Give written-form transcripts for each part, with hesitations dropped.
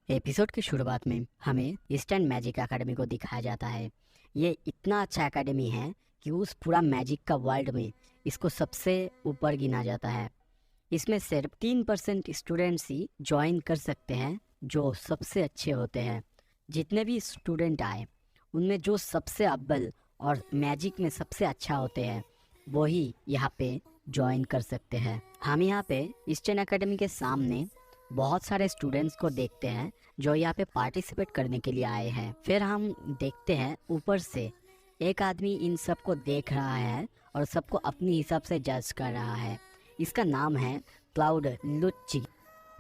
Episode की शुरुआत में हमें ईस्टर्न मैजिक एकेडमी को दिखाया जाता है। ये इतना अच्छा एकेडमी है कि उस पूरा मैजिक का वर्ल्ड में इसको सबसे ऊपर गिना जाता है। इसमें सिर्फ 3% स्टूडेंट्स ही ज्वाइन कर सकते हैं जो सबसे अच्छे होते हैं। जितने भी स्टूडेंट आए उनमें जो सबसे अव्वल और मैजिक में सबसे अच्छा होते हैं वो ही यहाँ पे ज्वाइन कर सकते हैं। हम यहाँ पे ईस्टर्न एकेडमी के सामने बहुत सारे स्टूडेंट्स को देखते हैं जो यहाँ पे पार्टिसिपेट करने के लिए आए हैं। फिर हम देखते हैं ऊपर से एक आदमी इन सबको देख रहा है और सबको अपनी हिसाब से जज कर रहा है। इसका नाम है क्लाउड लुच्ची।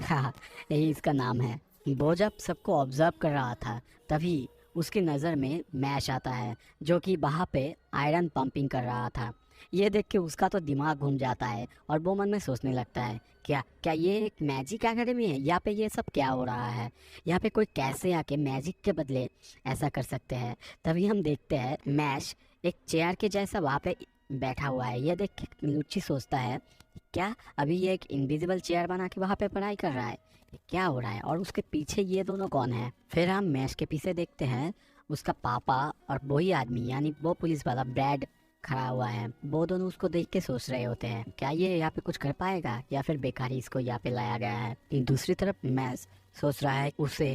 हाँ, यही इसका नाम है। वो जब सबको ऑब्जर्व कर रहा था तभी उसकी नज़र में मैश आता है जो कि वहाँ पे आयरन पंपिंग कर रहा था। ये देख के उसका तो दिमाग घूम जाता है और वो मन में सोचने लगता है क्या क्या ये एक मैजिक एकेडमी है? यहाँ पे ये सब क्या हो रहा है? यहाँ पे कोई कैसे आके मैजिक के बदले ऐसा कर सकते हैं? तभी हम देखते हैं मैश एक चेयर के जैसा वहाँ पे बैठा हुआ है। ये देख के लुच्ची सोचता है क्या अभी ये एक इनविजिबल चेयर बना के वहाँ पे पढ़ाई कर रहा है? ये क्या हो रहा है? और उसके पीछे ये दोनों कौन है? फिर हम मैश के पीछे देखते हैं उसका पापा और वही आदमी यानी वो पुलिस वाला ब्रैड खड़ा हुआ है। वो दोनों उसको देख के सोच रहे होते हैं क्या ये यहाँ पे कुछ कर पाएगा या फिर बेकार ही इसको यहाँ पे लाया गया है। दूसरी तरफ मैश सोच रहा है उसे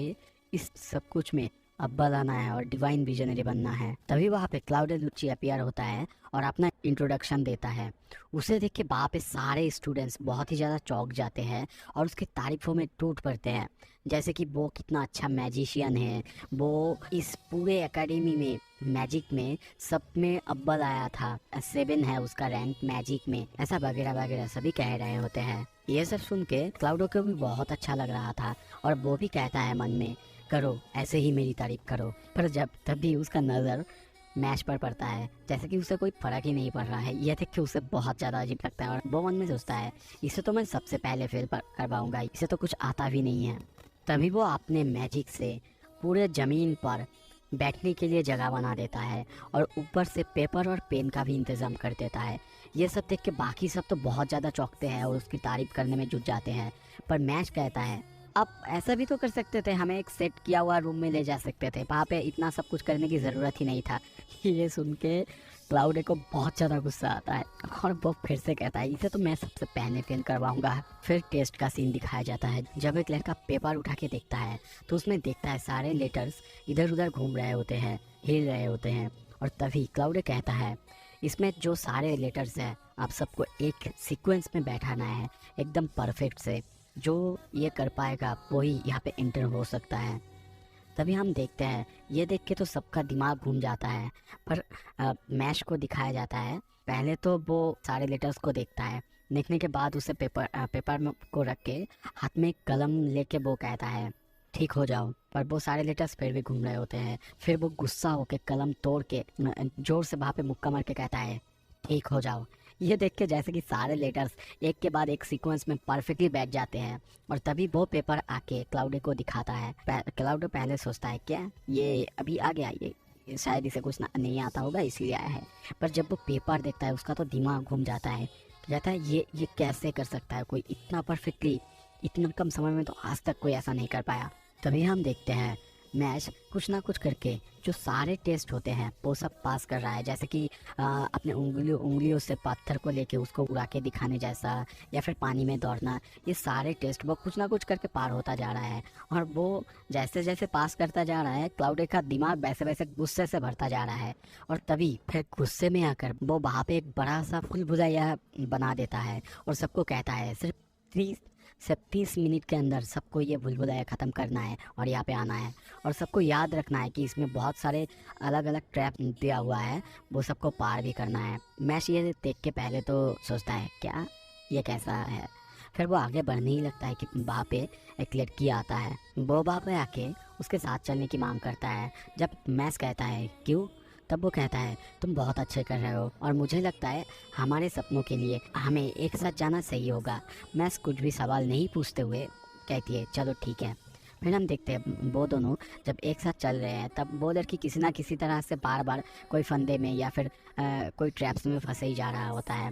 इस सब कुछ में अव्वल आना है और डिवाइन विजनरी बनना है। तभी वहाँ पे क्लाउड लुच्ची अपीयर होता है और अपना इंट्रोडक्शन देता है। उसे देख के वहाँ पे सारे स्टूडेंट्स बहुत ही ज़्यादा चौंक जाते हैं और उसकी तारीफों में टूट पड़ते हैं, जैसे कि वो कितना अच्छा मैजिशियन है, वो इस पूरे एकेडमी में मैजिक में सब में अव्वल आया था, 7 है उसका रैंक मैजिक में, ऐसा वगैरह वगैरह सभी कह रहे होते हैं। ये सब सुन के क्लाउडो को भी बहुत अच्छा लग रहा था और वो भी कहता है मन में करो ऐसे ही मेरी तारीफ करो। पर जब तभी उसका नज़र मैश पर पड़ता है जैसे कि उसे कोई फर्क ही नहीं पड़ रहा है। यह देख के उसे बहुत ज़्यादा अजीब लगता है और वो मन में सोचता है इसे तो मैं सबसे पहले फेल कर पाऊंगा, इसे तो कुछ आता भी नहीं है। तभी वो अपने मैजिक से पूरे ज़मीन पर बैठने के लिए जगह बना देता है और ऊपर से पेपर और पेन का भी इंतज़ाम कर देता है। ये सब देख के बाकी सब तो बहुत ज़्यादा चौंकते हैं और उसकी तारीफ करने में जुट जाते हैं। पर मैश कहता है आप ऐसा भी तो कर सकते थे, हमें एक सेट किया हुआ रूम में ले जा सकते थे, वहाँ पे इतना सब कुछ करने की ज़रूरत ही नहीं था। ये सुन के क्लाउड को बहुत ज़्यादा गुस्सा आता है और वो फिर से कहता है इसे तो मैं सबसे पहले फेल करवाऊंगा। फिर टेस्ट का सीन दिखाया जाता है। जब एक लड़का पेपर उठा के देखता है तो उसमें देखता है सारे लेटर्स इधर उधर घूम रहे होते हैं, हिल रहे होते हैं। और तभी क्लाउड कहता है इसमें जो सारे लेटर्स हैं आप सबको एक सीक्वेंस में बैठाना है एकदम परफेक्ट से, जो ये कर पाएगा वही यहाँ पे एंटर हो सकता है। तभी हम देखते हैं ये देख के तो सबका दिमाग घूम जाता है। पर मैश को दिखाया जाता है पहले तो वो सारे लेटर्स को देखता है, देखने के बाद उसे पेपर में को रख के हाथ में एक कलम लेके वो कहता है ठीक हो जाओ। पर वो सारे लेटर्स फिर भी घूम रहे होते हैं। फिर वो गुस्सा होके कलम तोड़ के जोर से वहाँ पे मुक्का मार के कहता है ठीक हो जाओ। ये देख के जैसे कि सारे लेटर्स एक के बाद एक सीक्वेंस में परफेक्टली बैठ जाते हैं और तभी वो पेपर आके क्लाउडे को दिखाता है। क्लाउडे पहले सोचता है क्या ये अभी आ गया, ये शायद इसे कुछ नहीं आता होगा इसलिए आया है। पर जब वो पेपर देखता है उसका तो दिमाग घूम जाता है, कहता है ये कैसे कर सकता है कोई इतना परफेक्टली, इतना कम समय में तो आज तक कोई ऐसा नहीं कर पाया। तभी हम देखते हैं मैश कुछ ना कुछ करके जो सारे टेस्ट होते हैं वो सब पास कर रहा है, जैसे कि अपने उंगलियों से पत्थर को लेके उसको उड़ा के दिखाने जैसा, या फिर पानी में दौड़ना। ये सारे टेस्ट वो कुछ ना कुछ करके पार होता जा रहा है और वो जैसे जैसे पास करता जा रहा है क्लाउडे का दिमाग वैसे वैसे गुस्से से भरता जा रहा है। और तभी फिर गुस्से में आकर वो वहाँ पे एक बड़ा सा फुल भुजाया बना देता है और सबको कहता है सिर्फ 30 मिनट के अंदर सबको ये भुलभुलाया ख़त्म करना है और यहाँ पे आना है। और सबको याद रखना है कि इसमें बहुत सारे अलग अलग ट्रैप दिया हुआ है, वो सबको पार भी करना है। मैश ये देख के पहले तो सोचता है क्या ये कैसा है, फिर वो आगे बढ़ने ही लगता है कि वहाँ पे एक लड़की आता है। वो वहाँ पे आके उसके साथ चलने की मांग करता है। जब मैश कहता है क्यों, तब वो कहता है तुम बहुत अच्छे कर रहे हो और मुझे लगता है हमारे सपनों के लिए हमें एक साथ जाना सही होगा। मैश कुछ भी सवाल नहीं पूछते हुए कहती है चलो ठीक है। फिर हम देखते हैं वो दोनों जब एक साथ चल रहे हैं तब वो लड़की किसी ना किसी तरह से बार बार कोई फंदे में या फिर कोई ट्रैप्स में फंसे ही जा रहा होता है।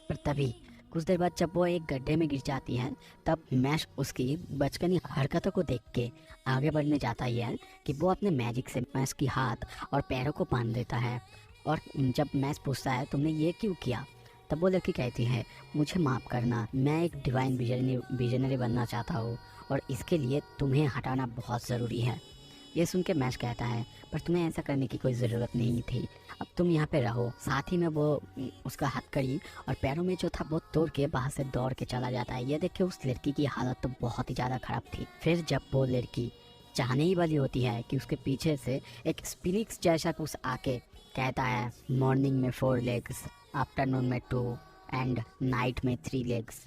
पर तभी कुछ देर बाद जब वो एक गड्ढे में गिर जाती है, तब मैश उसकी बचकानी हरकतों को देख के आगे बढ़ने जाता ही है कि वो अपने मैजिक से मैश की हाथ और पैरों को बांध देता है। और जब मैश पूछता है तुमने ये क्यों किया, तब वो लड़की कहती है मुझे माफ़ करना, मैं एक डिवाइन विजनरी बनना चाहता हूँ और इसके लिए तुम्हें हटाना बहुत ज़रूरी है। ये सुन के मैश कहता है पर तुम्हें ऐसा करने की कोई ज़रूरत नहीं थी, अब तुम यहाँ पे रहो। साथ ही में वो उसका हथकड़ी और पैरों में जो था वो तोड़ के बाहर से दौड़ के चला जाता है। ये देख के उस लड़की की हालत तो बहुत ही ज़्यादा ख़राब थी। फिर जब वो लड़की चाहने ही वाली होती है कि उसके पीछे से एक स्पिनिक्स जैसा कुछ आके कहता है मॉर्निंग में 4 लेग्स, आफ्टरनून में 2 एंड नाइट में 3 लेग्स,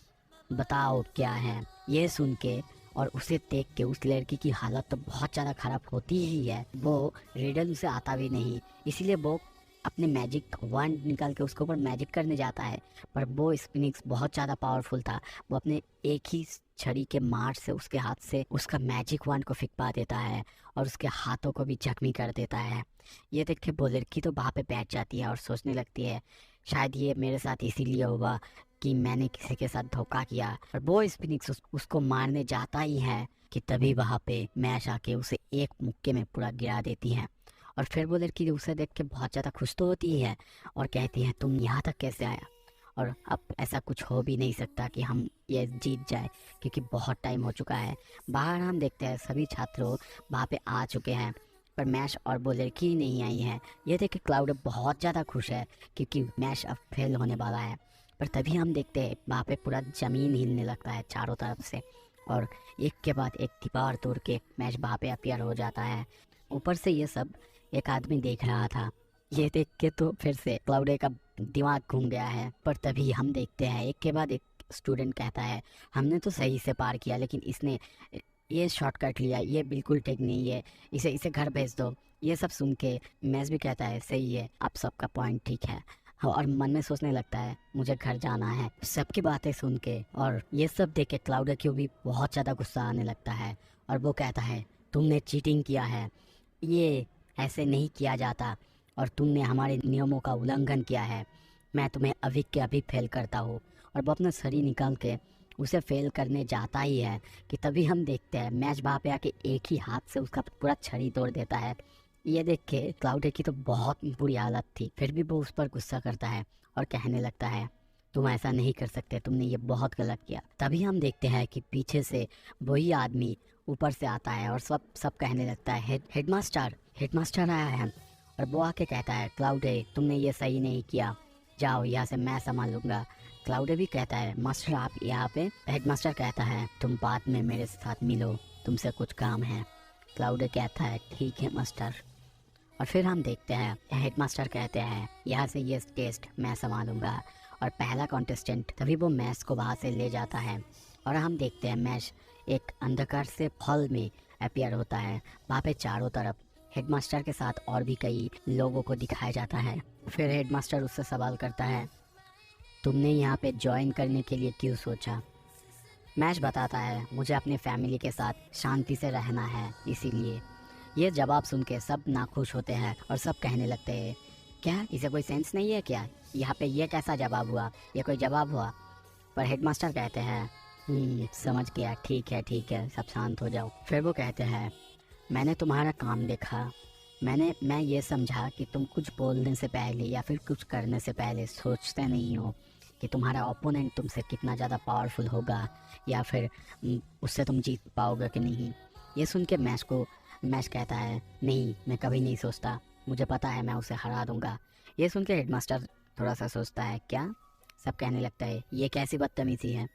बताओ क्या है। ये सुन के और उसे देख के उस लड़की की हालत तो बहुत ज़्यादा ख़राब होती ही है। वो रिडल उसे आता भी नहीं, इसीलिए वो अपने मैजिक वंड निकाल के उसके ऊपर मैजिक करने जाता है, पर वो स्पिनिक्स बहुत ज़्यादा पावरफुल था। वो अपने एक ही छड़ी के मार से उसके हाथ से उसका मैजिक वंड को फिकवा देता है और उसके हाथों को भी जख्मी कर देता है। ये देख के वो लड़की तो वहाँ पे बैठ जाती है और सोचने लगती है शायद ये मेरे साथ इसीलिए हुआ कि मैंने किसी के साथ धोखा किया। और वो स्पिनिक्स उसको मारने जाता ही है कि तभी वहाँ पे मैश आके उसे एक मुक्के में पूरा गिरा देती है। और फिर वो लड़की उसे देख के बहुत ज़्यादा खुश तो होती है और कहती है तुम यहाँ तक कैसे आया, और अब ऐसा कुछ हो भी नहीं सकता कि हम ये जीत जाए क्योंकि बहुत टाइम हो चुका है। बाहर हम देखते हैं सभी छात्रों वहाँ पे आ चुके हैं पर मैश और वो लड़की नहीं आई है। ये देख के क्लाउड बहुत ज़्यादा खुश है क्योंकि मैश अब फेल होने वाला है। पर तभी हम देखते हैं वहाँ पे पूरा ज़मीन हिलने लगता है चारों तरफ से और एक के बाद एक दीवार तोड़ के मैश वहाँ पे अपीयर हो जाता है। ऊपर से ये सब एक आदमी देख रहा था। ये देख के तो फिर से क्लाउडे का दिमाग घूम गया है। पर तभी हम देखते हैं एक के बाद एक स्टूडेंट कहता है हमने तो सही से पार किया लेकिन इसने ये शॉर्टकट लिया, ये बिल्कुल ठीक नहीं है, इसे इसे घर भेज दो। ये सब सुन के मैस भी कहता है सही है, आप सबका पॉइंट ठीक है, और मन में सोचने लगता है मुझे घर जाना है। सबकी बातें सुन के और ये सब देख के क्लाउडे को भी बहुत ज़्यादा गुस्सा आने लगता है और वो कहता है तुमने चीटिंग किया है, ये ऐसे नहीं किया जाता और तुमने हमारे नियमों का उल्लंघन किया है, मैं तुम्हें अभी के अभी फेल करता हूँ। और वो अपना छड़ी निकाल के उसे फेल करने जाता ही है कि तभी हम देखते हैं मैच वहाँ पे आके एक ही हाथ से उसका पूरा छड़ी तोड़ देता है। ये देख के क्लाउडे की तो बहुत बुरी हालत थी, फिर भी वो उस पर गुस्सा करता है और कहने लगता है तुम ऐसा नहीं कर सकते, तुमने ये बहुत गलत किया। तभी हम देखते हैं कि पीछे से वही आदमी ऊपर से आता है और सब कहने लगता है हेडमास्टर आया है। और वो आके कहता है क्लाउडे तुमने ये सही नहीं किया, जाओ यहाँ से मैं संभालूंगा। क्लाउडे भी कहता है मास्टर आप यहाँ पे। हेडमास्टर कहता है तुम बाद में मेरे साथ मिलो, तुमसे कुछ काम है। क्लाउडे कहता है ठीक है मास्टर। और फिर हम देखते हैं हेडमास्टर कहते हैं यहाँ से ये टेस्ट मैं संभालूंगा और पहला कॉन्टेस्टेंट तभी वो मैश को वहाँ से ले जाता है। और हम देखते हैं मैश एक अंधकार से फल में अपीयर होता है। वहाँ पे चारों तरफ हेडमास्टर के साथ और भी कई लोगों को दिखाया जाता है। फिर हेडमास्टर उससे सवाल करता है तुमने यहाँ पे ज्वाइन करने के लिए क्यों सोचा। मैश बताता है मुझे अपनी फैमिली के साथ शांति से रहना है इसीलिए। ये जवाब सुन के सब नाखुश होते हैं और सब कहने लगते हैं क्या इसे कोई सेंस नहीं है क्या, यहाँ पे ये कैसा जवाब हुआ, ये कोई जवाब हुआ। पर हेडमास्टर कहते हैं समझ गया, ठीक है सब शांत हो जाओ। फिर वो कहते हैं मैंने तुम्हारा काम देखा, मैं ये समझा कि तुम कुछ बोलने से पहले या फिर कुछ करने से पहले सोचते नहीं हो कि तुम्हारा ओपोनेंट तुमसे कितना ज़्यादा पावरफुल होगा या फिर उससे तुम जीत पाओगे कि नहीं। ये सुन के मैश कहता है नहीं, मैं कभी नहीं सोचता, मुझे पता है मैं उसे हरा दूंगा। ये सुन के हेडमास्टर थोड़ा सा सोचता है क्या, सब कहने लगता है ये कैसी बदतमीजी है।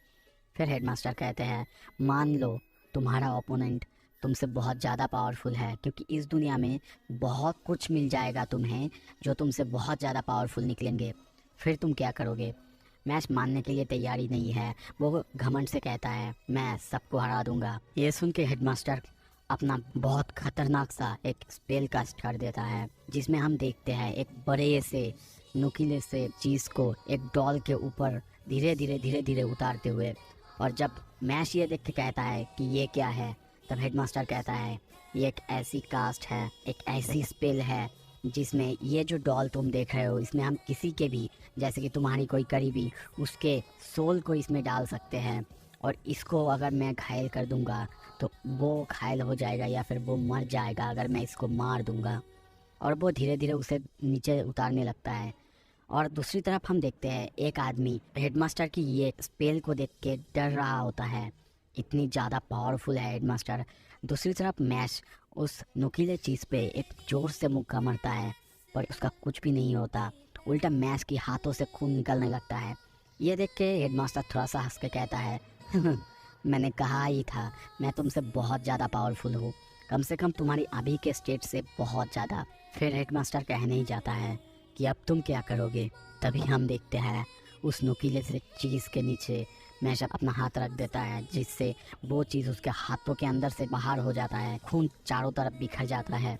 फिर हेडमास्टर कहते हैं मान लो तुम्हारा ओपोनेंट तुमसे बहुत ज़्यादा पावरफुल है, क्योंकि इस दुनिया में बहुत कुछ मिल जाएगा तुम्हें जो तुमसे बहुत ज़्यादा पावरफुल निकलेंगे, फिर तुम क्या करोगे। मैच मानने के लिए तैयारी नहीं है, वो घमंड से कहता है मैं सबको हरा दूंगा। ये सुन के हेडमास्टर अपना बहुत खतरनाक सा एक स्पेल कास्ट कर देता है जिसमें हम देखते हैं एक बड़े से नुकीले से चीज़ को एक डॉल के ऊपर धीरे धीरे उतारते हुए। और जब मैश ये देख के कहता है कि ये क्या है, तब हेडमास्टर कहता है ये एक ऐसी कास्ट है, एक ऐसी स्पेल है जिसमें ये जो डॉल तुम देख रहे हो इसमें हम किसी के भी, जैसे कि तुम्हारी कोई करीबी, उसके सोल को इसमें डाल सकते हैं। और इसको अगर मैं घायल कर दूंगा तो वो घायल हो जाएगा या फिर वो मर जाएगा अगर मैं इसको मार दूंगा। और वो धीरे धीरे उसे नीचे उतारने लगता है। और दूसरी तरफ हम देखते हैं एक आदमी हेडमास्टर की ये स्पेल को देख के डर रहा होता है, इतनी ज़्यादा पावरफुल है हेडमास्टर। दूसरी तरफ मैश उस नुकीले चीज़ पे एक जोर से मुक्का मारता है पर उसका कुछ भी नहीं होता, उल्टा मैश की हाथों से खून निकलने लगता है। ये देख के हेडमास्टर थोड़ा सा हंस के कहता है मैंने कहा ही था, मैं तुमसे बहुत ज़्यादा पावरफुल हूँ, कम से कम तुम्हारी अभी के स्टेट से बहुत ज़्यादा। फिर हेडमास्टर कहने ही जाता है कि अब तुम क्या करोगे। तभी हम देखते हैं उस नुकीले से चीज़ के नीचे मैश अपना हाथ रख देता है, जिससे वो चीज़ उसके हाथों के अंदर से बाहर हो जाता है, खून चारों तरफ बिखर जाता है।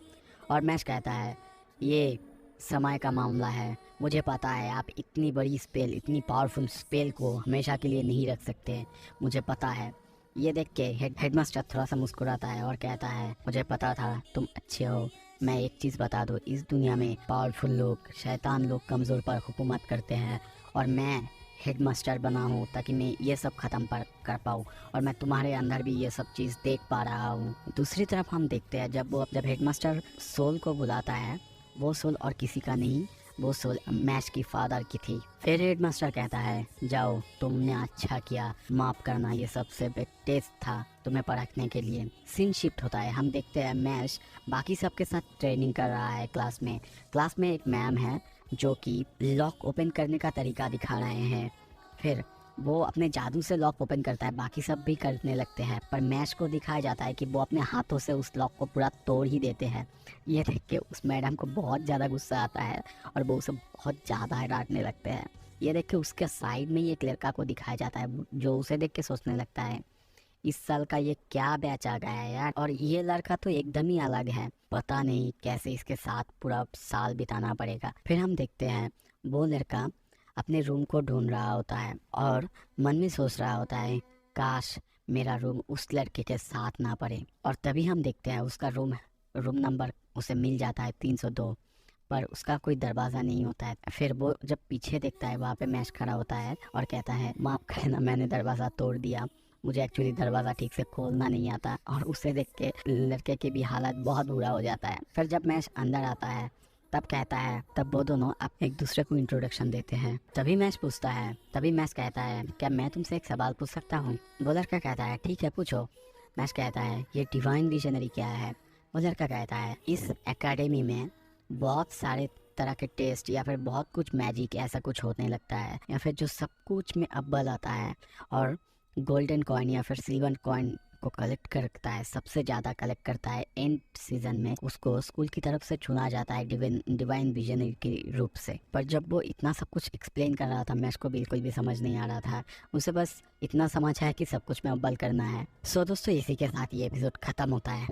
और मैश कहता है ये समय का मामला है, मुझे पता है आप इतनी बड़ी स्पेल, इतनी पावरफुल स्पेल को हमेशा के लिए नहीं रख सकते, मुझे पता है। ये देख के हेडमास्टर थोड़ा सा मुस्कुराता है और कहता है मुझे पता था तुम अच्छे हो। मैं एक चीज़ बता दूँ, इस दुनिया में पावरफुल लोग, शैतान लोग कमज़ोर पर हुकूमत करते हैं और मैं हेडमास्टर बना हूँ ताकि मैं ये सब ख़त्म कर पाऊँ। और मैं तुम्हारे अंदर भी ये सब चीज़ देख पा रहा हूँ। दूसरी तरफ हम देखते हैं जब हेडमास्टर सोल को बुलाता है, वो सोल और किसी का नहीं, वो सोल मैश की फादर की थी। फिर हेडमास्टर कहता है जाओ, तुमने अच्छा किया, माफ़ करना, ये सबसे बिग टेस्ट था तुम्हें परखने के लिए। सीन शिफ्ट होता है, हम देखते हैं मैश बाकी सबके साथ ट्रेनिंग कर रहा है क्लास में। क्लास में एक मैम है जो कि लॉक ओपन करने का तरीका दिखा रहे हैं। फिर वो अपने जादू से लॉक ओपन करता है, बाकी सब भी करने लगते हैं, पर मैश को दिखाया जाता है कि वो अपने हाथों से उस लॉक को पूरा तोड़ ही देते हैं। ये देख के उस मैडम को बहुत ज़्यादा गुस्सा आता है और वो उसे बहुत ज़्यादा डांटने लगते हैं। ये देख के उसके साइड में ही एक लड़का को दिखाया जाता है जो उसे देख के सोचने लगता है इस साल का ये क्या बैच आ गया है यार, और ये लड़का तो एकदम ही अलग है, पता नहीं कैसे इसके साथ पूरा साल बिताना पड़ेगा। फिर हम देखते हैं वो लड़का अपने रूम को ढूंढ रहा होता है और मन में सोच रहा होता है काश मेरा रूम उस लड़के के साथ ना पड़े। और तभी हम देखते हैं उसका रूम नंबर उसे मिल जाता है 302, पर उसका कोई दरवाज़ा नहीं होता है। फिर वो जब पीछे देखता है वहाँ पे मैश खड़ा होता है और कहता है माफ़ करना, मैंने दरवाज़ा तोड़ दिया, मुझे एक्चुअली दरवाज़ा ठीक से खोलना नहीं आता। और उसे देख के लड़के की भी हालत बहुत बुरा हो जाता है। फिर जब मैश अंदर आता है तब वो दोनों अब एक दूसरे को इंट्रोडक्शन देते हैं। तभी मैश कहता है क्या मैं तुमसे एक सवाल पूछ सकता हूँ। वो लड़का कहता है ठीक है पूछो। मैश कहता है ये डिवाइन विजनरी क्या है। वो लड़का कहता है इस एकेडमी में बहुत सारे तरह के टेस्ट या फिर बहुत कुछ मैजिक ऐसा कुछ होने लगता है, या फिर जो सब कुछ में अव्वल आता है और गोल्डन कॉइन या फिर सिल्वर कॉइन को कलेक्ट करता है, सबसे ज़्यादा कलेक्ट करता है एंड सीजन में, उसको स्कूल की तरफ से चुना जाता है डिवाइन विजनरी के रूप से। पर जब वो इतना सब कुछ एक्सप्लेन कर रहा था मैश को बिल्कुल भी समझ नहीं आ रहा था, उसे बस इतना समझ है कि सब कुछ में अव्वल करना है। सो दोस्तों इसी के साथ ये एपिसोड ख़त्म होता है।